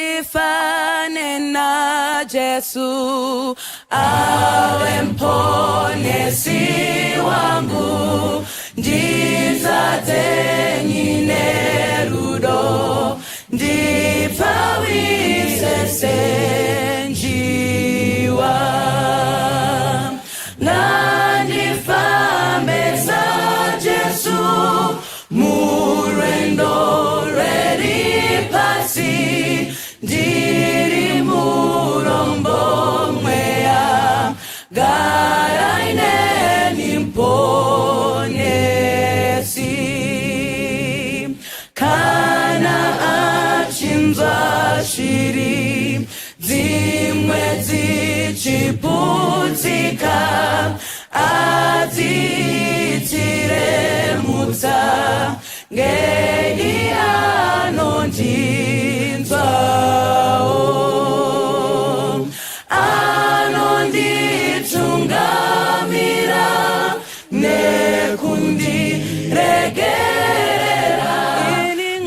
Ngandifane na Jesu awe mponesi wangu, ndizate nyine rudo, ndipawise senjiwa. Ngandifame za Jesu murendo redi pasi, ndiri murombo mwea garaine nimponesi. Kana achinza shiri zimwe zichiputika, azitire mutsa ngeni anondinzao, anonditungamira nekundiregerera,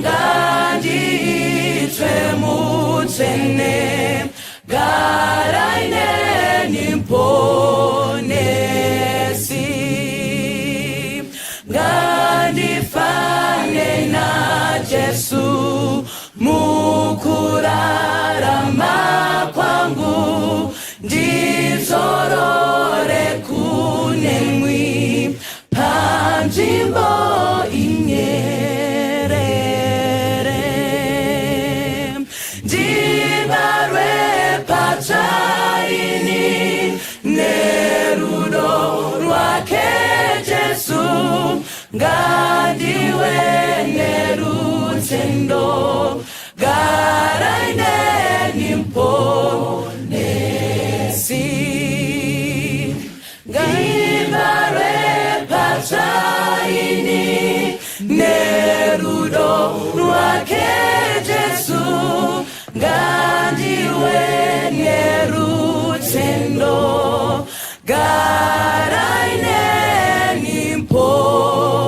nganditwe mutsene garaine nimponesi. Ngandifane na ngandiwe nerutendo gara ineni mponesi ngaibarwe pachaini nerudo rwake Jesu ngandiwe nerutendo gara ineni mponesi.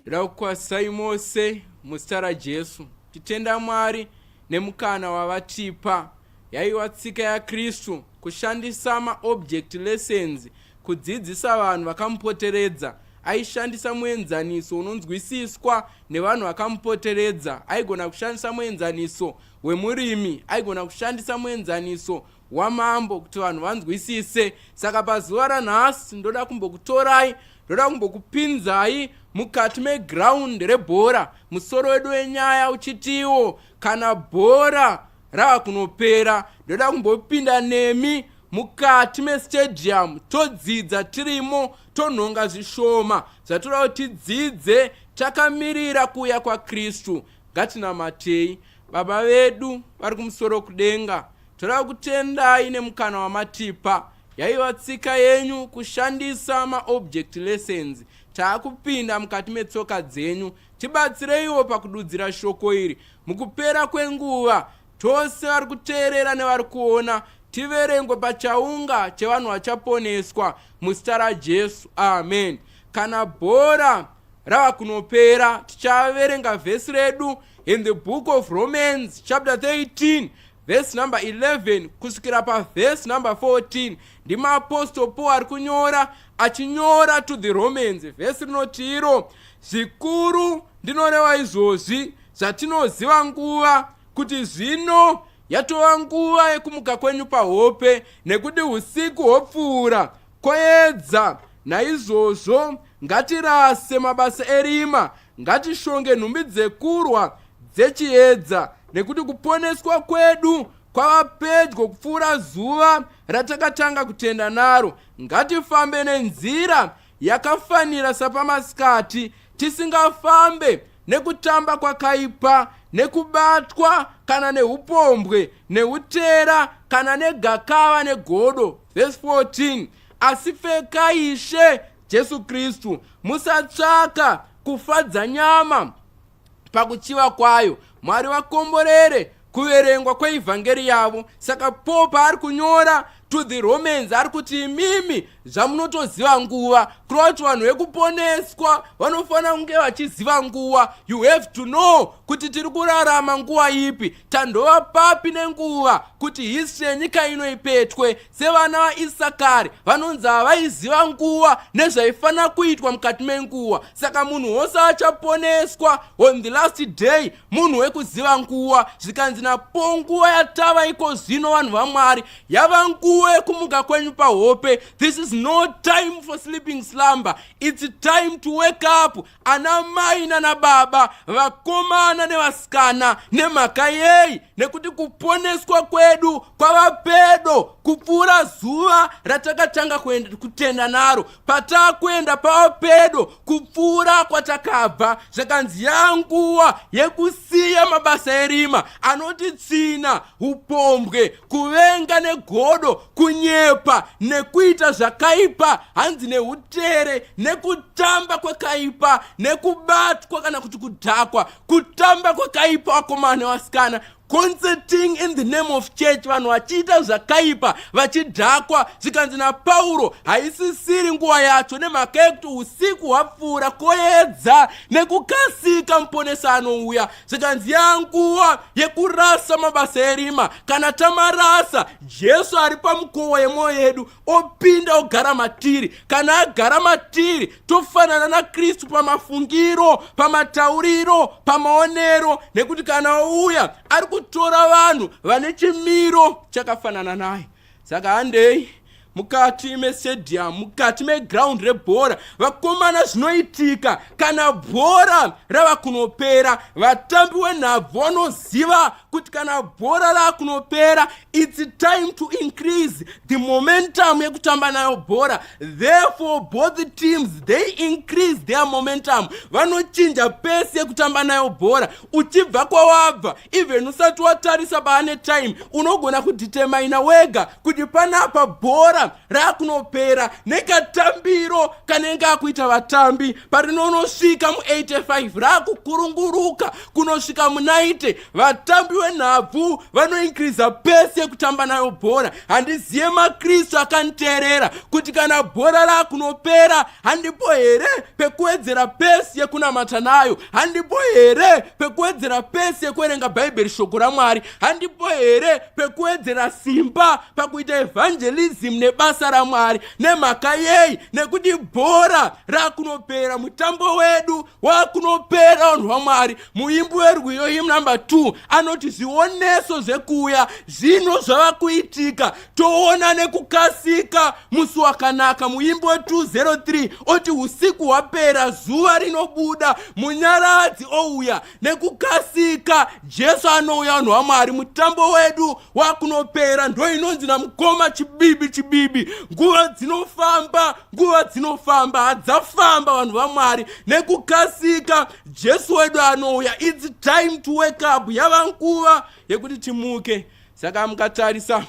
Rakwasai Mose mustara Jesu titenda Mwari nemukana wavatipa yaiva tsika ya Kristu kushandisa ma-object lessons kudzidzisa vanhu vakamupoteredza. Aishandisa muenzaniso unonzwisiswa nevanhu vakamupoteredza. Aigona kushandisa muenzaniso wemurimi, aigona kushandisa muenzaniso wamambo kuti vanhu vanzwisise. Saka pazuva ranhasi ndoda kumbokutorai, ndoda kumbokupinzai mukati meground rebhora. Musoro wedu wenyaya uchitiwo kana bhora rakunopera. Ndoda kumbopinda nemi mukati mestadium todzidza tirimo, tonhonga zvishoma zvatoda kuti tidzidze takamirira kuuya kwaKristu. Ngatinamatei. Baba vedu vari kumusoro kudenga, toda kutendai nemukana wamatipa. Yaiva tsika yenyu kushandisa ma-object lessons. Taakupinda mukati metsoka dzenyu. Tibatsireiwo pakududzira shoko iri. Mukupera kwenguva tose vari kuteerera nevari kuona tiverengwe pachaunga chevanhu vachaponeswa muzita raJesu. Amen. Kana bhora rava kunopera tichaverenga vhesi redu in the book of Romans chapter 13 verse number 11 kusukira pa verse number 14. Ndima apostle Paul ari kunyora achinyora to the Romans. Vhesi rinoti iro, zvikuru ndinoreva izvozvi zvatinoziva nguva, kuti zvino yatova nguva yekumuka kwenyu pahope, nekuti usiku hwopfuura koedza. Naizvozvo ngatirase mabasa erima, ngatishonge nhumbi dzekurwa dzechiedza, nekuti kuponeswa kwedu kwava pedyo kupfuura zuva ratakatanga kutenda naro. Ngatifambe nenzira yakafanira sapamasikati, tisingafambe nekutamba kwakaipa, nekubatwa kana neupombwe, neutera kana negakava negodo. Verse 14. Asi pfekai Ishe Jesu Kristu, musatsvaka kufadza nyama pakuchiva kwayo. Mwari vakomborere kuverengwa kweivhangeri yavo. Saka Paul paari kunyora to the Romans ari kuti imimi zvamunotoziva nguva, kureva kuti vanhu vekuponeswa vanofanira kunge vachiziva nguva. You have to know kuti tiri kurarama nguva ipi, tandova papi nenguva, kuti history yenyika ino ipetwe. Sevana vaIsakari vanonzi havaiziva nguva nezvaifanira kuitwa mukati menguva. Saka munhu wose achaponeswa on the last day, munhu wekuziva nguva. Zvikanzi napo nguva yatava iko zvino vanhu vaMwari, yava nguva yekumuka kwenyu pahope. This is no time for sleeping slumber. It's time to wake up. Ana mai nana baba, vakomana nevasikana nemhaka yei, nekuti kuponeswa kwedu kwava pedo kupfuura zuva ratakatanga kutenda naro. Patakuenda pava pedo kupfuura kwatakabva. Zvakanzi yanguva yekusiya mabasa erima anoti tsina, upombwe, kuvenga negodo, kunyepa nekuita zvakaipa, hanzi neutere, nekutamba kwakaipa, nekubatwa kana kuti kudhakwa. Kutamba kwakaipa vakomana nevasikana, concerting in the name of church, vanhu vachiita zvakaipa vachidhakwa. Zvikanzi naPauro haisisiri nguva yacho, nemhaka yekuti usiku hwapfuura koedza nekukasika muponesa anouya. Zvikanzi yanguva yekurasa mabasa erima. Kana tamarasa, Jesu ari pamukova yemwoyo yedu opinda ogara matiri. Kana agara matiri, tofanana naKristu pamafungiro, pamatauriro, pamaonero, nekuti kana auya ari kutora vanhu vane chimiro chakafanana naye. Saka handei mukati mestadium, mukati meground rebhora. Vakomana, zvinoitika kana bhora rava kunopera, vatambi venhabvu vanoziva kuti kana bhora rava kunopera, it's time to increase the momentum yekutamba nayo bhora. Therefore both teams, they increase their momentum, vanochinja pesi yekutamba nayo bhora. Uchibva kwawabva, even usati watarisa paane time, unogona kudetermina wega kuti panapa bhora rakunopera nekatambiro kanenge akuita vatambi parinonosvika mu85 rakukurunguruka kunosvika mu90. Vatambi venhabvu vanoinkiriza pesi yekutamba nayo bhora. Handiziye maKristu akaniteerera kuti kana bhora rakunopera, handipo here pekuwedzera pesi yekunamata nayo, handipo here pekuwedzera pesi yekuerenga bhaibheri, shoko raMwari, handipo here pekuwedzera simba pakuita evangelism nebasa raMwari. Nemhaka yei? Nekuti bhora rakunopera, mutambo wedu wakunopera. Vanhu vaMwari, muimbi werwiyo hymn number 2 anoti zvioneso zvekuuya zvino zvava kuitika, toona nekukasika musi wakanaka. Muimbi we203 oti usiku hwapera, zuva rinobuda, munyaradzi ouya nekukasika, Jesu anouya. Vanhu vaMwari, mutambo wedu wakunopera. Ndo inonzi namukoma chibibi. Nguva dzinofamba hadzafamba, vanhu vaMwari, nekukasika Jesu wedu anouya. It's time to wake up. Yava nguva yekuti timuke. Saka mukatarisa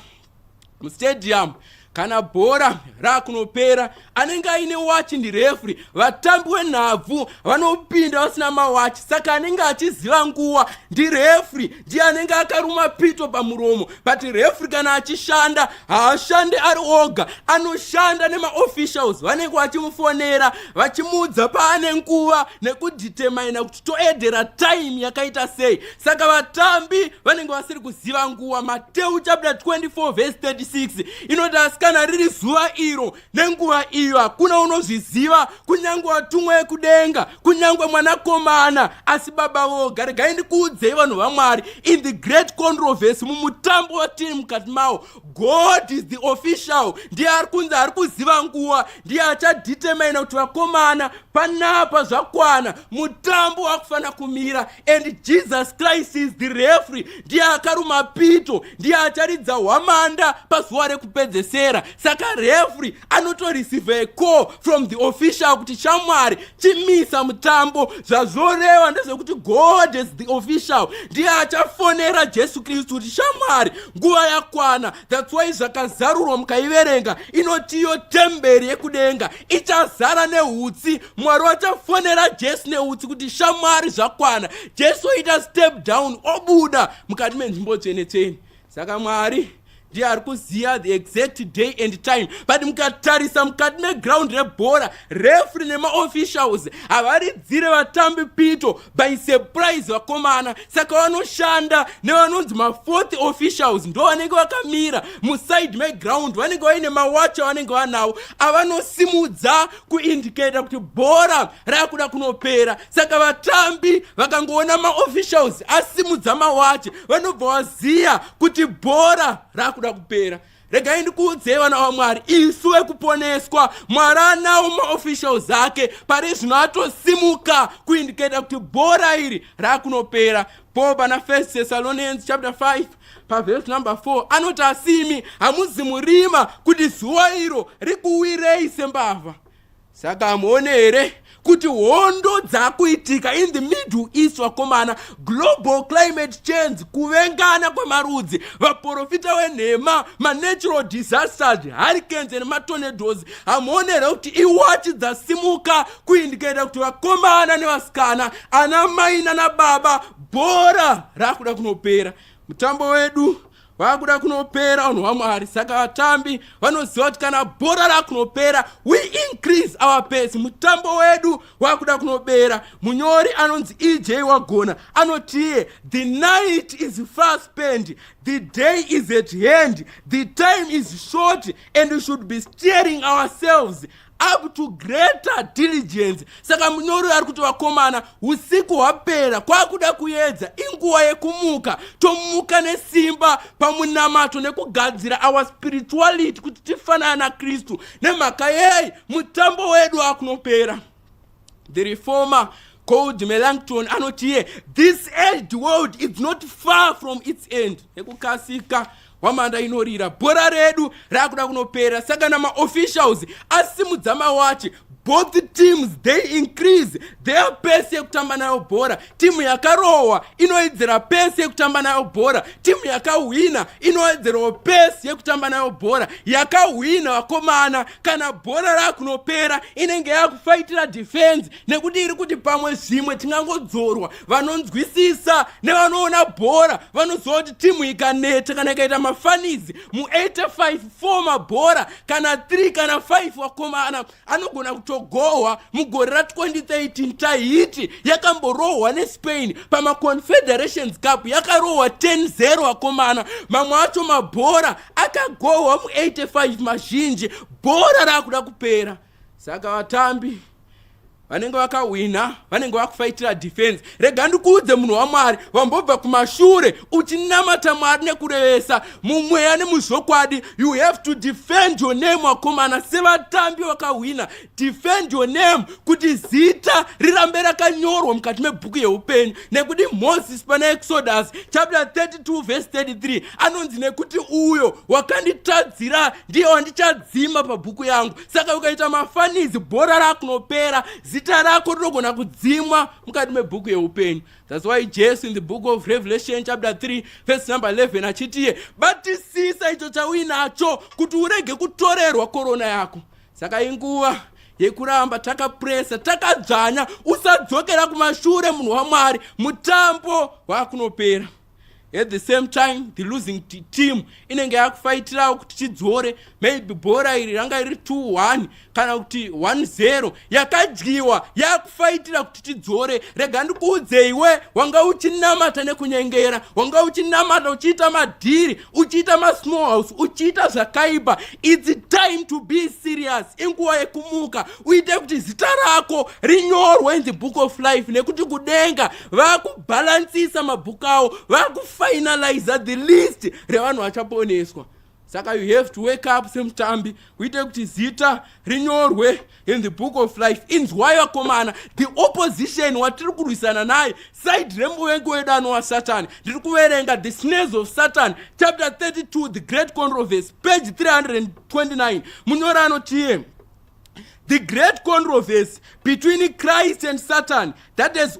mustadium, kana bhora rakunopera, anenge aine wachi ndirefri. Vatambi venhabvu vanopinda vasina mawachi, saka anenge achiziva nguva ndirefri, ndiye anenge akaruma pito pamuromo. But refri kana achishanda, haashande ari oga, anoshanda nemaofficials vanenge vachimufonera vachimuudza paane nguva nekudetermina kuti toedhera time yakaita sei. Saka vatambi vanenge vasiri kuziva nguva. Mateu chapter 24 verse 36 inoti kana riri zuva iro nenguva iyo hakuna unozviziva, kunyange vatumwa vekudenga, kunyange mwanakomana, asi Baba voga. Regai ndikuudzei vanhu vaMwari, in the great controversy, mumutambo watiri mukati mawo, God is the official. Ndiye ari kunzi ari kuziva nguva, ndiye achadetermina kuti vakomana panapa zvakwana, mutambo wakufanira kumira. And Jesus Christ is the referee, ndiye akaruma pito, ndiye acharidza hwamanda pazuva rekupedzesera. Saka referee anotoreceive a call from the official kuti shamwari chimisa mutambo. Zvazoreva ndezvekuti God is the official, ndiye achafonera Jesu Kristu kuti shamwari nguva yakwana. That's why zvakazarurwa mukaiverenga inoti iyo temberi yekudenga ichazara nehutsi. Mwari vachafonera Jesu nehutsi kuti shamwari zvakwana. Jesu oita step down, obuda mukati menzvimbo tsvene-tsvene. Saka Mwari ndiye ari kuziva the exact day and time. But mukatarisa mukati meground rebhora, refri nemaofficials havaridzire vatambi pito by surprise vakomana. Saka vanoshanda nevanonzi mafourth officials, ndo vanenge vakamira muside meground, vanenge vaine mawacha vanenge vanawo avanosimudza kuindicata kuti bhora rakuda kunopera. Saka vatambi vakangoona maofficials asimudza mawachi, vanobva vaziya kuti bhora rakuda kupera. Regai ndikuudzei vana vaMwari, isu vekuponeswa, Mwari anawo maofficials ake, pari zvino atosimuka kuindicata kuti bhora iri rakunopera. Paul pana 1 Thessalonians chapter 5 paverse number 4 anoti asimi hamuzi murima kuti zuva iro rikuwirei sembavha. Saka hamuone here kuti hondo dzakuitika in the Middle East vakomana, global climate change, kuvengana kwemarudzi, vaprofita wenhema, natural disasters, hurricanes nematornadoes. Hamuone here kuti iwachi dzasimuka kuindicata kuti vakomana nevasikana, ana mai nana baba, bhora rakuda kunopera. Mutambo wedu vakuda kunopera vanhu vaMwari. Saka vatambi vanoziva kuti kana bhora rakunopera, we increase our pace. Mutambo wedu vakuda kunopera. Munyori anonzi EJ Wagona anotiye, the night is far spent, the day is at hand, the time is short, and we should be steering ourselves up to greater diligence. Saka munyori ari kuti vakomana, usiku hwapera, kwakuda kuedza, inguva yekumuka, tomuka nesimba pamunamato nekugadzira our spirituality kuti tifanana na Kristu. Nemhaka yei mutambo wedu akunopera. The reformer called Melanchthon anoti, this aged world is not far from its end. Nekukasika wamanda inorira, bhora redu rakuda kunopera. Saka nama officials asimudza mawachi, both teams they increase their pace yekutamba nayo bhora. Timu yakarohwa inoedzera pace yekutamba nayo bhora. Timu yakawina inoedzera pace yekutamba nayo bhora. Yakawina vakomana, kana bhora rakunopera inenge yakufaitira defense, nekuti iri kuti pamwe zvimwe tingangodzorwa. Vanonzwisisa nevanoona bhora vanoziva kuti timu ikaneta kana ikaita mafanizi mu85 4 mabhora kana 3 kana 5 vakomana anogona kutogohwa. Mugore ra2013 Tahiti yakamborohwa neSpain pamaConfederations Cup, yakarohwa 10-0 vakomana. Mamwe acho mabhora akagohwa mu85 mazhinji, bhora rakuda kupera. Saka vatambi vanenge vakawina vanenge vakufaitira defense. Rega ndikuudze munhu waMwari, vambobva kumashure uchinamata Mwari nekurevesa mumweya nemuzvokwadi, you have to defend your name vakomana. Sevatambi vakawina, defend your name kuti zita rirambe rakanyorwa mukati mebhuku yeupenyu. Nekuti Moses pana Exodus chapter 32 verse 33 anonzi nekuti uyo wakanditadzira ndiye wandichadzima pabhuku yangu. Saka ukaita mafanizi, bhora rakunopera, zita rako rinogona kudzimwa mukati mebhuku yeupenyu. That's why Jesus in the book of Revelation chapter 3 verse number 11 achitiye, batisisa icho chauinacho kuti urege kutorerwa korona yako. Saka inguva yekuramba takapresa, takadzvanya, usadzokera kumashure munhu waMwari, mutambo wakunopera. At the same time, the losing team inenge yakufaitira kuti chidzore. Maybe bhora iri ranga iri 2-1 kana kuti 1-0, yakadyiwa, yakufaitira kuti chidzore. Rega ndikuudze iwe wanga uchinamata nekunyengera, wanga uchinamata uchiita madhiri, uchiita masmall house, uchiita zvakaipa. It's time to be serious. Inguva yekumuka uite kuti zita rako rinyorwe in the book of life, nekuti kudenga vakubalansisa mabhuku awo, vakufinalize the list revanhu vachaponeswa. Saka you have to wake up semutambi uite kuti zita rinyorwe in the book of life. Inzwai vakomana, the opposition watiri kurwisana naye side remuvengi wedu anova Satani. Ndiri kuverenga the snares of Satan chapter 32 the great controversy page 329. Munyori anotiye, the great controversy between Christ and Satan that has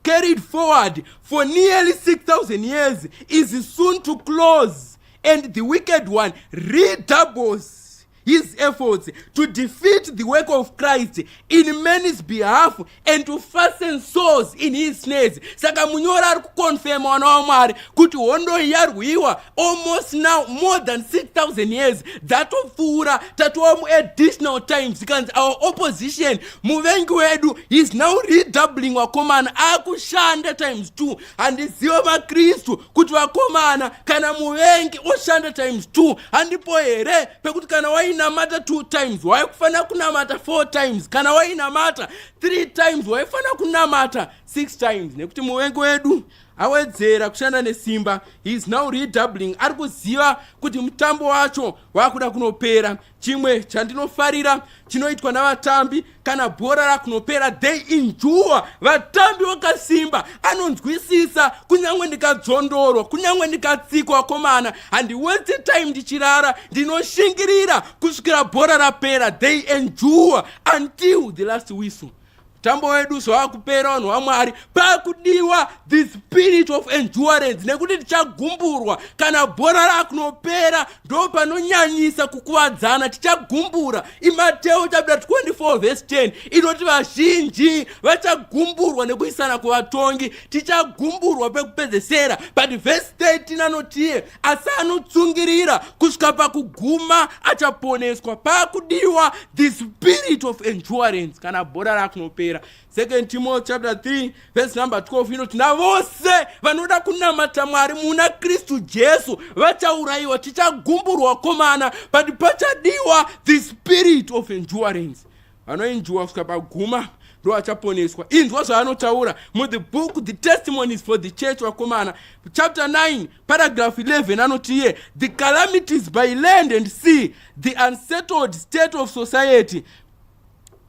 carried forward for nearly 6,000 years is soon to close, and the wicked one redoubles his efforts to defeat the work of Christ in many's behalf and to fasten swords in his snares. Saka munyori ari kukonfirma wana waMwari kuti hondo yarwiwa almost now more than 6,000 years. Datopfuura tatova mu-additional times because our opposition, muvengi wedu, is now redoubling vakomana, akushanda times 2. Handiziva vaKristu kuti vakomana kana muvengi oshanda times 2. Handipo here pekuti kana wainamata 2 times waifana kunamata 4 times, kana wainamata 3 times waifana kunamata 6 times. Nekuti muvengi wedu awedzera kushanda nesimba, he is now redoubling. Ari kuziva kuti mutambo wacho wakuda kunopera. Chimwe chandinofarira chinoitwa navatambi kana bhora rakunopera, they endure. Vatambi vakasimba anonzwisisa kunyangwe ndikadzondorwa, kunyangwe ndikatsikwa vakomana, handiwedzi time ndichirara, ndinoshingirira kusvikira bhora rapera. They endure until the last whistle. Mutambo wedu zvawakupera vanhu vaMwari, pakudiwa the spirit of endurance, nekuti tichagumburwa kana bhora rakunopera. Ndo panonyanyisa kukuvadzana, tichagumbura. iMateo chapter 24 verse 10 inoti vazhinji vachagumburwa nekuisana kuvatongi, tichagumburwa pekupedzesera. But verse 13 anotiye, asi anotsungirira kusvika pakuguma achaponeswa. Pakudiwa the spirit of endurance kana bhora rakunopera. 2 Timothy chapter 3 verse number 12 inoti, navose vanoda kunamata Mwari muna Kristu Jesu vachaurayiwa. Tichagumburwa komana, but pachadiwa the spirit of endurance. vanoinjwa kusvika paguma ndo vachaponeswa. Inzwa zvaanotaura the book The Testimonies for the Church vakomana, chapter 9 paragraph 11 anoti iye, the calamities by land and sea, the unsettled state of society,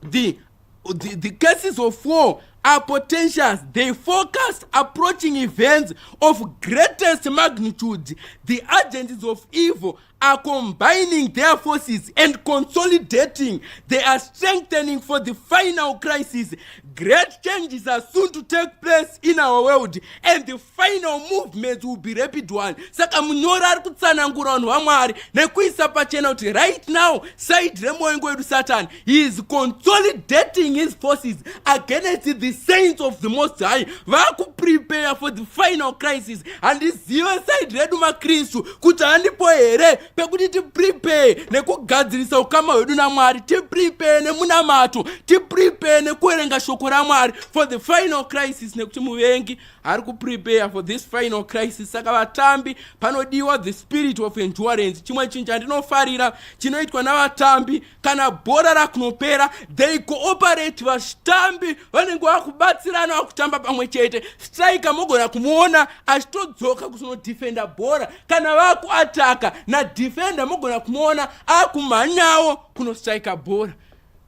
the cases of war are portentous. They forecast approaching events of greatest magnitude. The agents of evil are combining their forces and consolidating. They are strengthening for the final crisis. Great changes are soon to take place in our world, and the final movement will be rapid one. Saka munyori ari kutsanangura vanhu vaMwari nekuisa pachena kuti right now side remwoyo wedu Satan, he is consolidating his forces against the saints of the Most High. Vakuprepare for the final crisis. Handizive side redu maKristu kuti handipo here pekuti tiprepare nekugadzirisa ukama hwedu naMwari, tiprepare nemunamato, tiprepare nekuerenga shoko raMwari for the final crisis, nekuti muvengi ari kuprepare for this final crisis. Saka vatambi panodiwa the spirit of endurance. Chimwe chinhu chandinofarira chinoitwa navatambi kana bhora rakunopera, they cooperate. Vatambi vanenge vakubatsirana vakutamba pamwe chete. Striker mogona kumuona achitodzoka kuzonodefenda bhora, kana vakuataka na defender mogona kumuona akumhanyawo kunostrika bhora.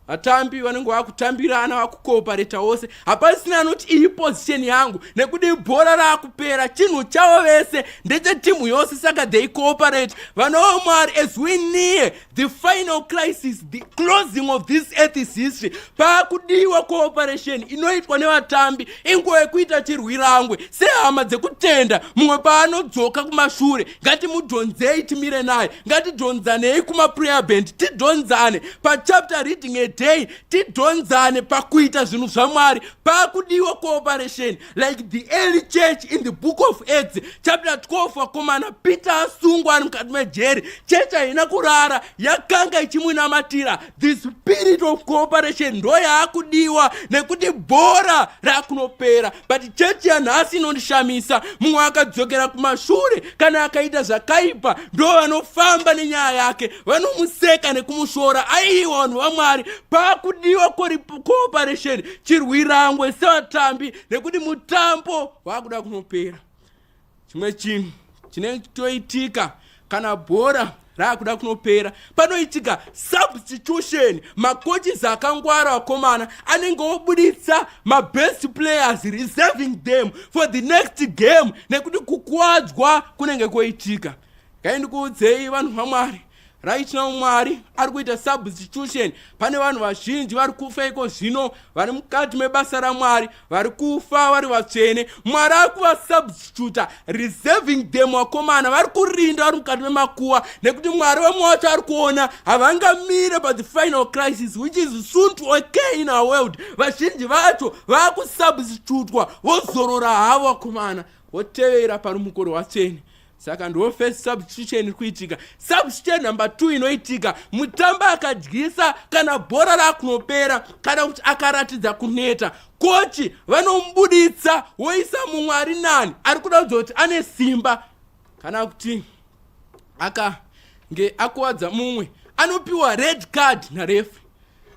Vatambi vanenge vakutambirana vakukoopareta wose. Hapasina anoti iyi position yangu nekuti bhora rakupera. Chinhu chavo vese ndechetimu yose, saka they cooperate. Vana vaMwari, as we near the final crisis, the closing of this earth's history, pakudiwa cooperation inoitwa nevatambi. Inguva yekuita chirwirangwe sehama dzekutenda. Mumwe paanodzoka kumashure, ngatimudhonzei timire naye, ngatidhonzanei kumaprayer band, tidhonzane pachapter reading a day, tidhonzane pakuita zvinhu zvaMwari. Pakudiwa cooperation like the early church in the book of Acts chapter 12 vakomana. Peter asungwa ari mukati mejeri, church haina kurara, yakanga ichimunamatira. The spirit of cooperation ndo yaakudiwa nekuti bhora rakunopera. But church yanhasi inondishamisa, mumwe akadzokera kumashure kana akaita zvakaipa ndo vanofamba nenyaya yake, vanomuseka nekumushora. Aiwa vanhu vaMwari, pakudiwa cooperation, chirwirangwe sevatambi nekuti mutambo wakuda kunopera. Chimwe chinhu chinoitika kana bhora rakuda kunopera, panoitika substitution. Makochis akangwara vakomana anenge obuditsa mabest players, reserving them for the next game, nekuti kukuwadzwa kunenge koitika. Ngaindikuudzei vanhu vaMwari, right now Mwari ari kuita substitution. Pane vanhu vazhinji vari kufa iko zvino, vari mukati mebasa raMwari, vari kufa vari vatsvene. Mwari ari kuvasubstituta, reserving them vakomana. Vari kurinda vari mukati memakuwa, nekuti Mwari vamwe vacho ari kuona havangamire pa the final crisis which is soon to occur in our world. Vazhinji vacho vakusubstitutwa, vozorora havo vakomana, votevera parumuko rwatsvene. Saka ndo first substitution iri kuitika. Substitution number 2 inoitika, mutambi akadyisa kana bhora rakunopera kana kuti akaratidza kuneta, kochi vanomubuditsa woisa mumwe ari nani, ari kuda kuti ane simba, kana kuti akange akuwadza mumwe anopiwa red card narefi.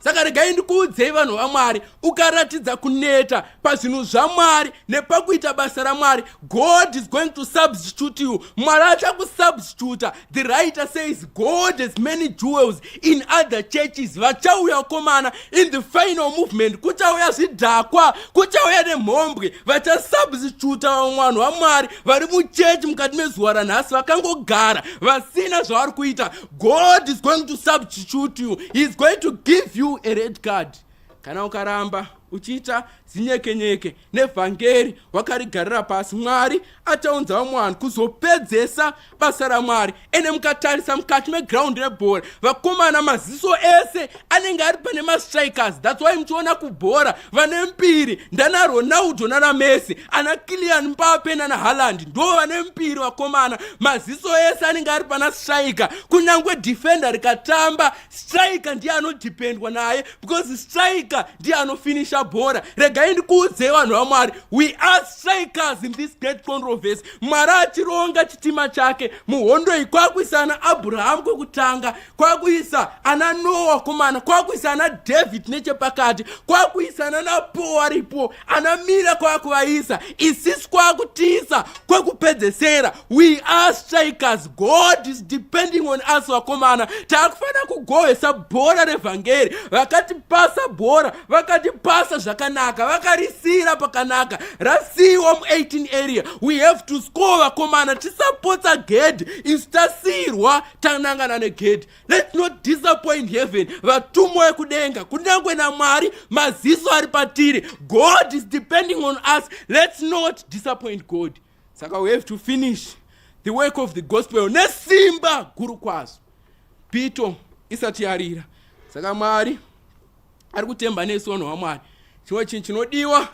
Saka regai ndikuudzei vanhu vaMwari, ukaratidza kuneta pazvinhu zvaMwari nepakuita basa raMwari, God is going to substitute you. Mwari achakusubstituta. The writer says God has many jewels in other churches. Vachauya komana in the final movement, kuchauya zvidhakwa, kuchauya nemhombwe, vachasubstituta vanhu vaMwari vari muchechi mukati mezuva ranhasi vakangogara vasina zvavari kuita. God is going to substitute you. He is going to give you a red card. Kana ukaramba uchiita zinyekenyeke nevhangeri wakarigarira pasi, Mwari achaunza vamwe kuzopedzesa basa raMwari. Ene mukatarisa mukati meground rebhora, vakomana maziso ese anenge ari pane mastrikers. That's why muchiona kubhora vane mpiri ndana Ronaldo nana Messi, ana Kylian Mbappe nana Haaland, ndo vane mpiri vakomana. Maziso ese anenge ari pana striker. Kunyangwe defender rikatamba, striker ndiye anodependwa naye, because striker ndiye anofinisha kutambisa bhora. Regai ndikuudze vanhu vaMwari, we are strikers in this great controversy. Mwari achironga chitima chake muhondo iyi, kwakuisa ana Abraham kwekutanga, kwakuisa ana Noah komana, kwakuisa ana David nechepakati, kwakuisa ana Paul aripo, ana Mira kwakuvaisa, isisi kwakutiisa kwekupedzesera. We are strikers. God is depending on us vakomana. Takufana kugovesa bhora revhangeri. Vakatipasa bhora, vakatipasa zvakanaka, vakarisira pakanaka, rasiwa mu18 area. We have to score vakomana. Tisapotsa gate isu tasirwa tanangana negate. Let's not disappoint heaven. Vatumwa vekudenga kunyange naMwari maziso ari patiri. God is depending on us. Let's not disappoint God. Saka we have to finish the work of the gospel nesimba guru kwazo. Pito isati yarira. Saka Mwari ari kutemba nesu vanhu vaMwari. Chimwe chinhu chinodiwa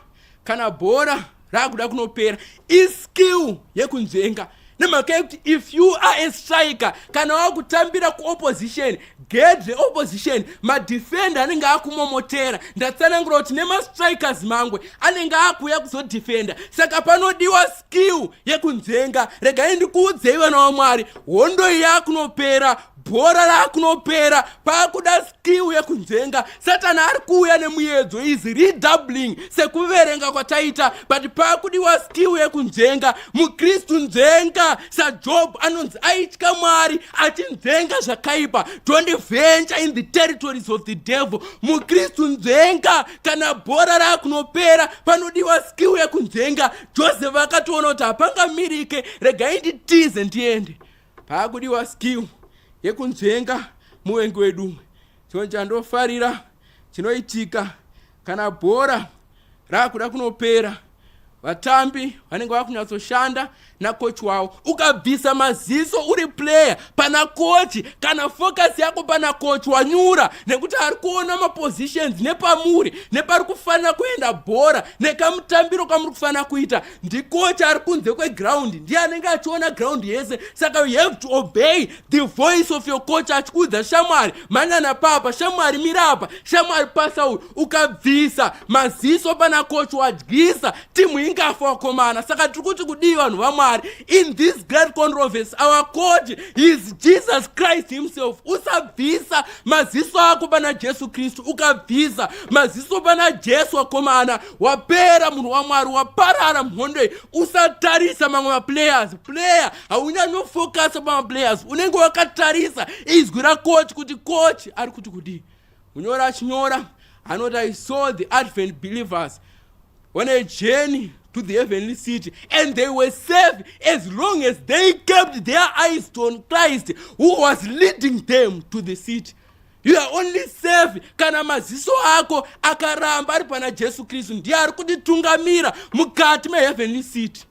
kana bhora rakuda kunopera iskill yekunzvenga. Nemhaka yekuti if you are a striker, kana wakutambira kuopposition, get the opposition, madefender anenge akumomotera. Ndatsanangura kuti nemastrikers mangwe anenge akuuya kuzodefenda. Saka panodiwa skill yekunzvenga. Regai ndikuudzei vana vaMwari, hondo iyi yakunopera, bhora rakunopera, pakuda skill yekunzvenga. Satani ari kuuya nemuedzo is redoubling sekuverenga kwataita, but pakudiwa skill yekunzvenga. Mukristu nzvenga. SaJob anonzi aitya Mwari achinzvenga zvakaipa. Don't venture in the territories of the devil. Mukristu nzvenga. Kana bhora rakunopera panodiwa skill yekunzvenga. Joseph akatoona kuti hapangamirike, regai nditize ndiende. Pakudiwa skill yekunzvenga muvengi wedu. Chimwe chandofarira chinoitika kana bhora rakuda kunopera, vatambi vanenge vakunyatsoshanda nakochi wavo. Ukabvisa maziso uri player pana kochi, kana focus yako pana kochi, wanyura nekuti ari kuona mapositions nepamuri nepari kufanira kuenda bhora nekamutambiro kamuri kufanira kuita. Ndikochi ari kunze kweground, ndiye anenge achiona ground yese. Saka you have to obey the voice of your coach. Achikuudza shamwari manyana papa, shamwari mirapa, shamwari pasa uyu. Ukabvisa maziso pana kochi wadyisa timu ingafa wakomana. Saka tiri kuti kudii vanhu vaMwari, in this great controversy, our coach is Jesus Christ himself. Usabvisa maziso ako pana Jesu Kristu, ukabvisa maziso pana Jesu wakomana, wapera munhu waMwari, waparara muhondo iyi. Usatarisa mamwe maplayers. Player haunyanyofocus pamaplayers, unenge wakatarisa izwi rakochi kuti kochi ari kuti kudii. Munyora achinyora anoti I saw the Advent believers on a journey to the heavenly city, and they were safe as long as they kept their eyes on Christ who was leading them to the city. You are only safe kana maziso ako akaramba ari pana Jesu Kristu, ndiye ari kutitungamira mukati meheavenly city.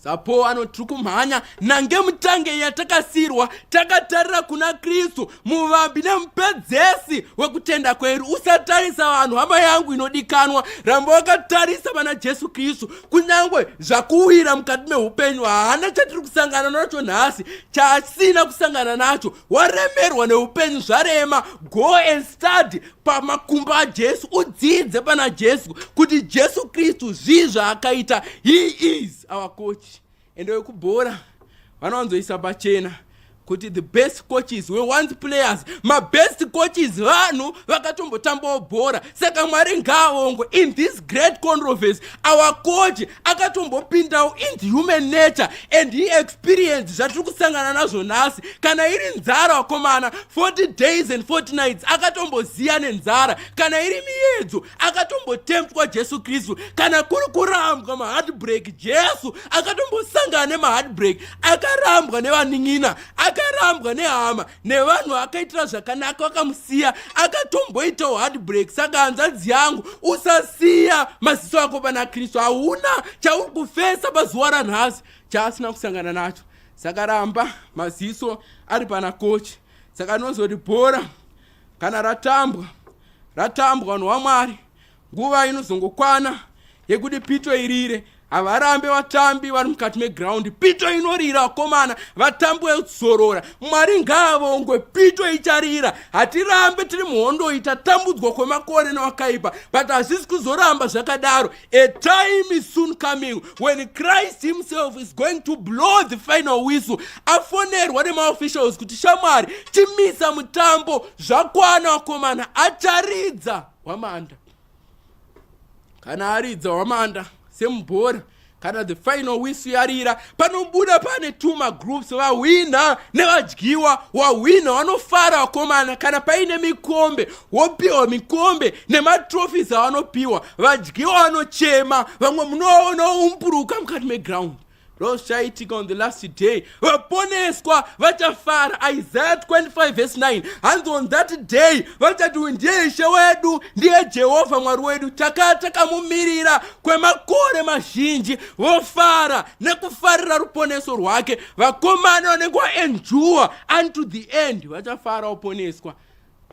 Sapo anotiri kumhanya nange mutange yatakasirwa takatarira kuna Kristu muvambi nemupedzesi wekutenda kwedu. Usatarisa vanhu, hama yangu inodikanwa, ramba wakatarisa pana Jesu Kristu. Kunyangwe zvakuwira mukati meupenyu haana chatiri kusangana nacho nhasi, chasina kusangana nacho. Waremerwa neupenyu zvarema, go and study pamakumba aJesu, udzidze pana Jesu kuti Jesu Kristu zvii zvaakaita. He is our coach. Ende wekubhora vanowanzoisa pachena kuti the best coaches were once players. Best coaches vanhu vakatombotambawo bhora. Saka Mwari ngaavongwe. In this great controversy, our coach akatombopindawo in the human nature and he experienced zvatiri kusangana nazvo nhasi. Kana iri nzara wakomana, 40 days and 40 nights akatomboziya nenzara. Kana iri miedzo akatombotempwa Jesu Kristu. Kana kuri kurambwa maheartbreak, Jesu akatombosangana nemaheartbreak. Akarambwa nevaning'ina, akarambwa nehama nevanhu vakaitira zvakanaka vakamusiya, akatomboitawo heartbreak. Saka hanzvadzi yangu, usasiya maziso ako pana Kristu. Hauna chauri kufesa pazuva ranhasi chaasina kusangana nacho. Saka ramba maziso ari pana kochi. Saka nozoti bhora kana ratambwa vanhu vaMwari, nguva inozongokwana yekuti pito irire havarambe vatambi vari mukati meground, pito inorira vakomana, vatambi vekuzorora. Mwari ngaavongwe, pito icharira. Hatirambe tiri muhondo itatambudzwa kwemakore nevakaipa, but hazvisi kuzoramba zvakadaro. A time is soon coming when Christ himself is going to blow the final whistle. Afonerwa nemaofficials kuti shamwari timisa mutambo, zvakwana vakomana. Acharidza wamanda. Kana aridza wamanda semubhora, kana the final whistle yarira, panobuda pane tuma groups vawina nevadyiwa. Wawina vanofara vakomana. Kana paine mikombe wopiwa mikombe nematrophies avanopiwa. Vadyiwa vanochema, vamwe munoona umburuka mukati meground. Zvichaitika on the last day. Vaponeswa vachafara. Isaiah 25 verse 9. And on that day vachati ndiye Ishe wedu, ndiye Jehovha Mwari wedu, takamumirira kwemakore mazhinji. Vofara nekufarira ruponeso rwake. Vakomana vanenge vaendure unto the end vachafara uponeswa.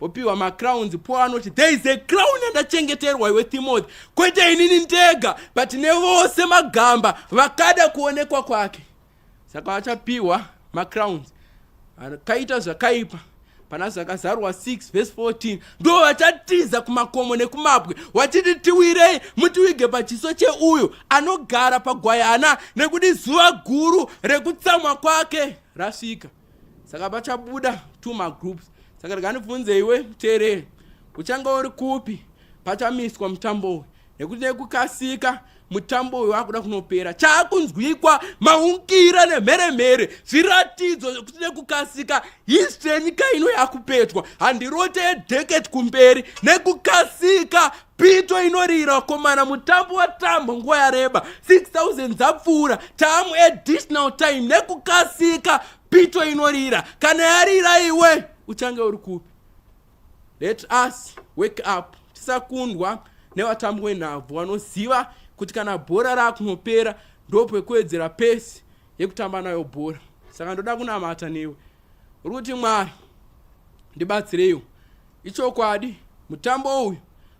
Opiwa macrowns. Paul anoti there is a crown yandachengeterwa iwe Timothy, kwete inini ndega but nevose magamba vakada kuonekwa kwake. Saka vachapiwa macrowns. Akaita zvakaipa pana zvakazarwa 6 verse 14 ndo vachatiza kumakomo nekumabwe vachiti tiwirei mutiwige pachiso cheuyo anogara pagwayana, nekuti zuva guru rekutsamwa kwake rasvika. Saka pachabuda tuma groups. Saka ndiganibvunze iwe muteereri, uchanga uri kupi pachamiswa mutambo uyu? Nekuti nekukasika mutambo uyu wakuda kunopera. Chaakunzwikwa maungira nemheremhere, zviratidzo zvekuti nekukasika history yenyika ino yakupetwa. Handirote yedheketi kumberi, nekukasika pito inorira vakomana. Mutambo watamba nguva yareba, 6000 dzapfuura, tamu additional time. Nekukasika pito inorira. Kana yarira iwe uchange uri kupi? Let us wake up. Tisakundwa nevatambi venhabvu vanoziva kuti kana bhora rakunopera ndopekuwedzera pesi yekutamba nayo bhora. Saka ndoda kunamata newe, uri kuti Mwari ndibatsireiwo. Ichokwadi mutambo uyu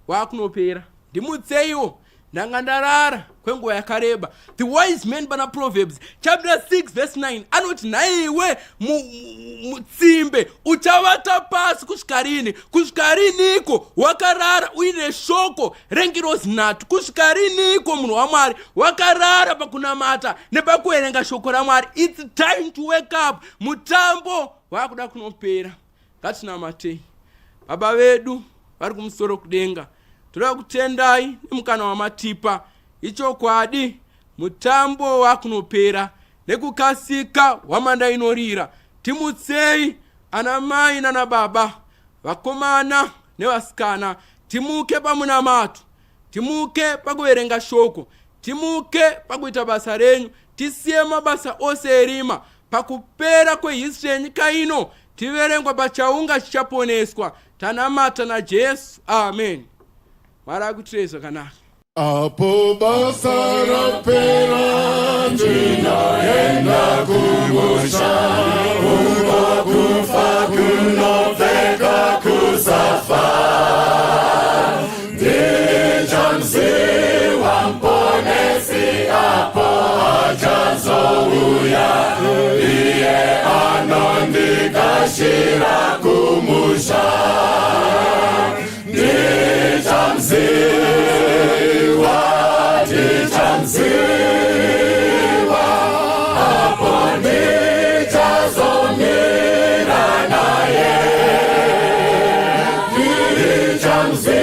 wakunopera, ndimutseiwo. Ndanga ndarara kwenguva yakareba. The wise man pana Proverbs chapter 6 verse 9 anoti naiwe mutsimbe uchavata pasi kusvika rini? Kusvika riniko wakarara uine shoko rengirozinhatu? Kusvika riniko munhu waMwari wakarara pakunamata nepakuerenga shoko raMwari? It's time to wake up. Mutambo wakuda kunopera. Ngatinamatei. Baba vedu vari kumusoro kudenga, toda kutendai nemukana wamatipa. Ichokwadi mutambo wakunopera nekukasika wamanda inorira. Timutsei anamai nanababa, vakomana nevasikana. Timuke pamunamato, timuke pakuverenga shoko, timuke pakuita basa renyu. Tisiye mabasa ose erima. Pakupera kwehistory yenyika ino tiverengwa pachaunga chichaponeswa. Tanamata naJesu. Amen. Mara kutirei zvakanaka. Apo basa rapera ndinoenda kumusha, uko kufa kunopfeka kusafa. Ndichamziwa mponesi apo achazouya, iye anondikashira kumusha. Ndichamziwa apo ndichazomira naye. Ndichamziwa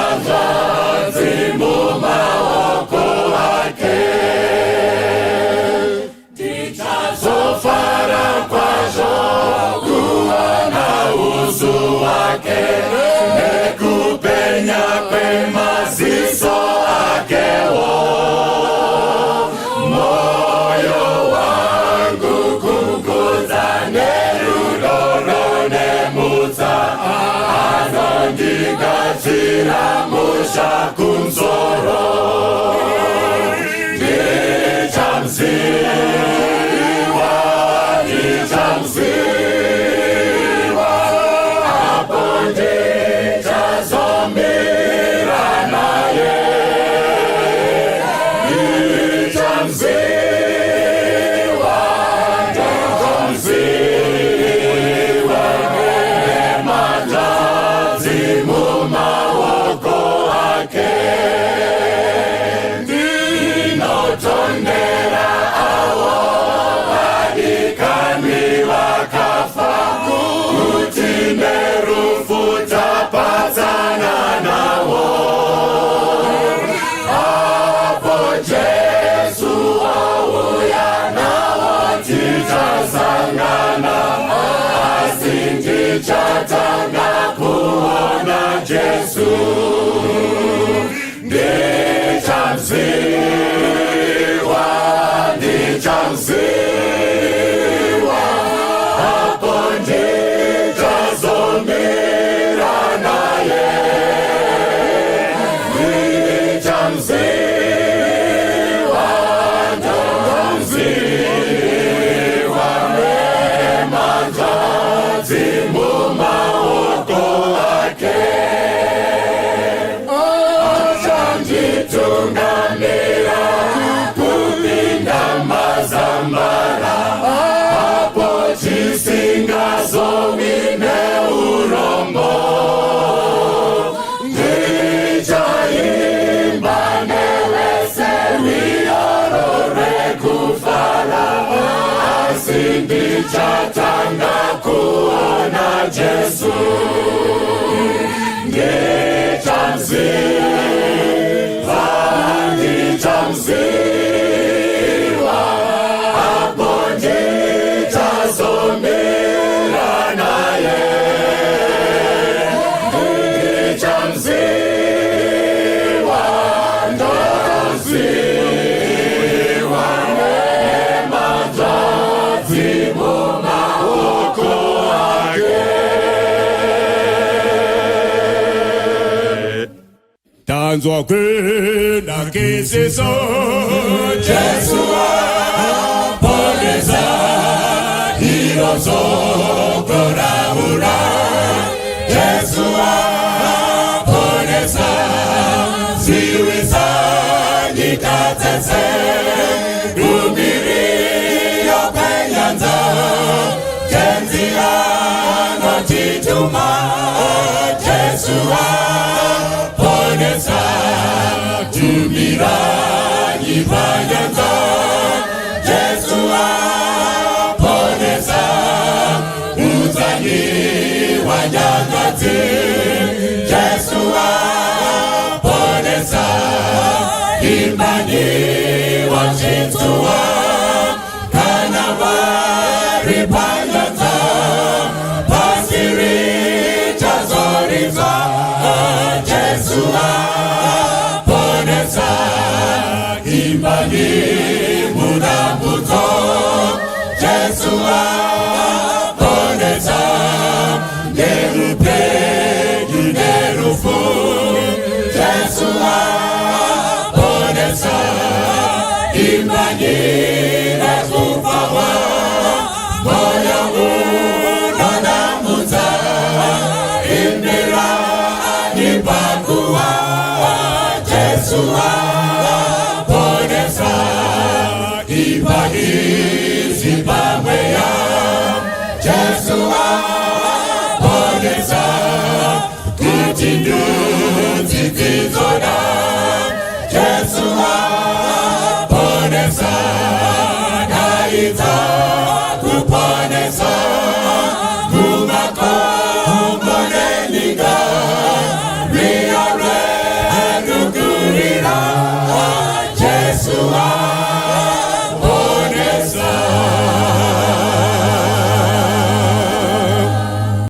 nemanzanzi mumaoko ake. Ndichazofara kwazvo kuona uso wake, nekupenya kwemaziso akewo. Moyo wangu kukudza nerudo ronemutsa, anondigadzira musha kumusoro. Ndichamziwa apo Yesu ndichamziwa, ndichamziwa, hapo nditazomera naye, ndichamziwa, ndichamziwa, mema ntazimu maoko ake, achanjitungamira kupinda mazambara, hapo chisingazowine urombo, ndichaimba newese wiyorore kufara, asi ndichatanga kuona Jesu, ndichamziva, ndichamziva, hapo nditazomera naye, ndichamziva, ndaziva, mema ntazimu maoko ake. Tanzwa kwenda kisiso, Jesu apoleza hilo soko la ura, Jesu apoleza ziwisa jitatese, kubirio penyanza, jenzi anotituma, Jesu apoleza tumira jipanyanza, Jesu apoleza uzani wanyangati, Jesu apoleza imani wachitua, Kana waripanyanza, pasiri chazoriza, Jesu apoleza imani munabuto, Jesu apoleza nerupe nerufu, Jesu apoleza imani nekufawa, moyo unonamuza, indira nipakuwa, Jesu apoleza ibahisi pamweya, Jesu apoleza kutinduzi kizona, Jesu apoleza naita